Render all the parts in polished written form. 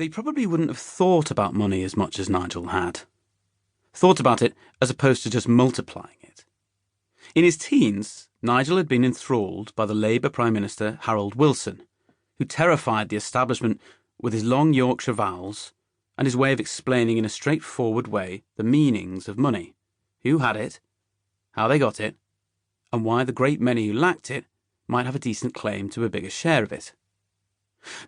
They probably wouldn't have thought about money as much as Nigel had. Thought about it as opposed to just multiplying it. In his teens, Nigel had been enthralled by the Labour Prime Minister Harold Wilson, who terrified the establishment with his long Yorkshire vowels and his way of explaining in a straightforward way the meanings of money, who had it, how they got it, and why the great many who lacked it might have a decent claim to a bigger share of it.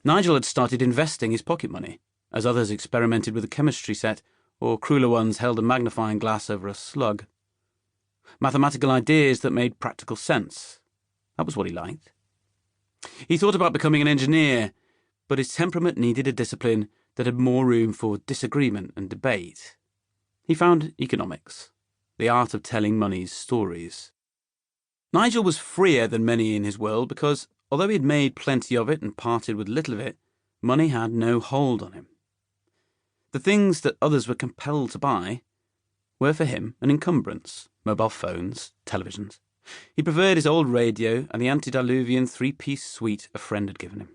Nigel had started investing his pocket money, as others experimented with a chemistry set, or crueler ones held a magnifying glass over a slug. Mathematical ideas that made practical sense. That was what he liked. He thought about becoming an engineer, but his temperament needed a discipline that had more room for disagreement and debate. He found economics, the art of telling money's stories. Nigel was freer than many in his world because, although he had made plenty of it and parted with little of it, money had no hold on him. The things that others were compelled to buy were for him an encumbrance: mobile phones, televisions. He preferred his old radio and the antediluvian three-piece suite a friend had given him.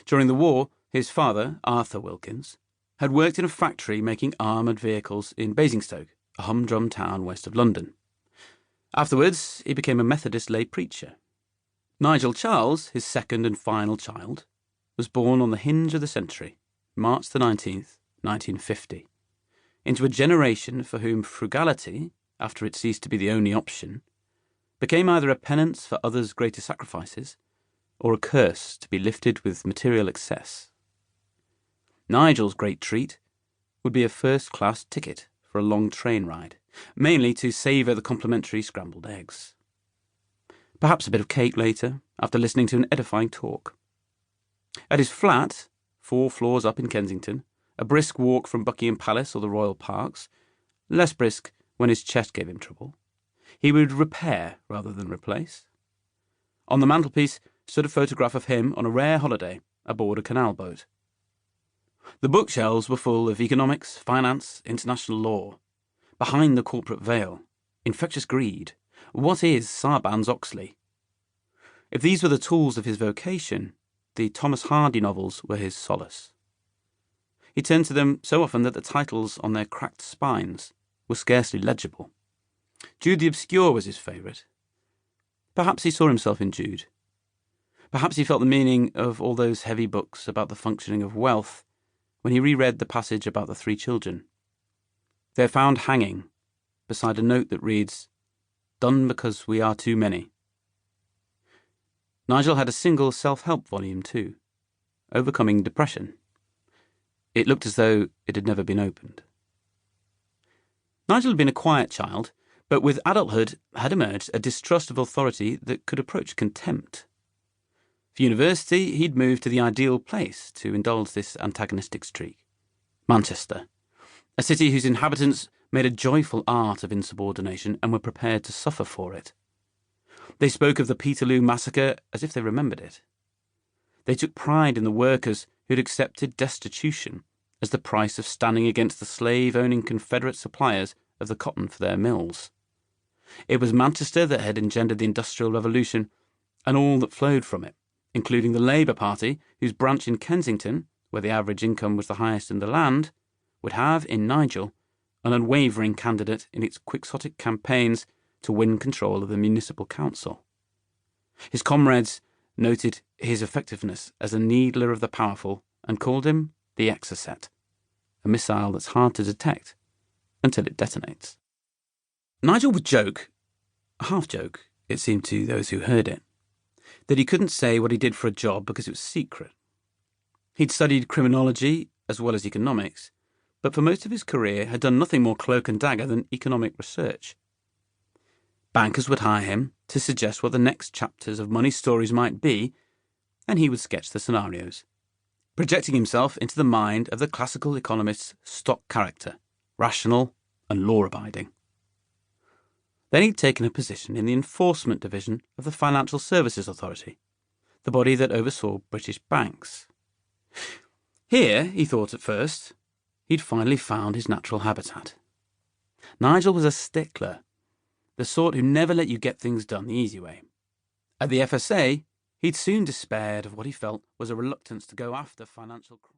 During the war, his father, Arthur Wilkins, had worked in a factory making armoured vehicles in Basingstoke, a humdrum town west of London. Afterwards, he became a Methodist lay preacher. Nigel Charles, his second and final child, was born on the hinge of the century, March the 19th, 1950, into a generation for whom frugality, after it ceased to be the only option, became either a penance for others' greater sacrifices or a curse to be lifted with material excess. Nigel's great treat would be a first-class ticket for a long train ride, mainly to savour the complimentary scrambled eggs. Perhaps a bit of cake later, after listening to an edifying talk. At his flat, 4 floors up in Kensington, a brisk walk from Buckingham Palace or the Royal Parks, less brisk when his chest gave him trouble, he would repair rather than replace. On the mantelpiece stood a photograph of him on a rare holiday aboard a canal boat. The bookshelves were full of economics, finance, international law. Behind the corporate veil, infectious greed. What is Sarbanes-Oxley? If these were the tools of his vocation, the Thomas Hardy novels were his solace. He turned to them so often that the titles on their cracked spines were scarcely legible. Jude the Obscure was his favourite. Perhaps he saw himself in Jude. Perhaps he felt the meaning of all those heavy books about the functioning of wealth when he reread the passage about the 3 children. They are found hanging beside a note that reads, "Done because we are too many." Nigel had a single self-help volume too, Overcoming Depression. It looked as though it had never been opened. Nigel had been a quiet child, but with adulthood had emerged a distrust of authority that could approach contempt. For university, he'd moved to the ideal place to indulge this antagonistic streak: Manchester, a city whose inhabitants made a joyful art of insubordination and were prepared to suffer for it. They spoke of the Peterloo massacre as if they remembered it. They took pride in the workers who'd accepted destitution as the price of standing against the slave-owning Confederate suppliers of the cotton for their mills. It was Manchester that had engendered the Industrial Revolution and all that flowed from it, including the Labour Party, whose branch in Kensington, where the average income was the highest in the land, would have, in Nigel, an unwavering candidate in its quixotic campaigns to win control of the municipal council. His comrades noted his effectiveness as a needler of the powerful and called him the Exocet, a missile that's hard to detect until it detonates. Nigel would joke, half-joke, it seemed to those who heard it, that he couldn't say what he did for a job because it was secret. He'd studied criminology as well as economics, but for most of his career had done nothing more cloak and dagger than economic research. Bankers would hire him to suggest what the next chapters of money stories might be, and he would sketch the scenarios, projecting himself into the mind of the classical economist's stock character, rational and law-abiding. Then he'd taken a position in the enforcement division of the Financial Services Authority, the body that oversaw British banks. Here, he thought at first, he'd finally found his natural habitat. Nigel was a stickler, the sort who never let you get things done the easy way. At the FSA, he'd soon despaired of what he felt was a reluctance to go after financial crime.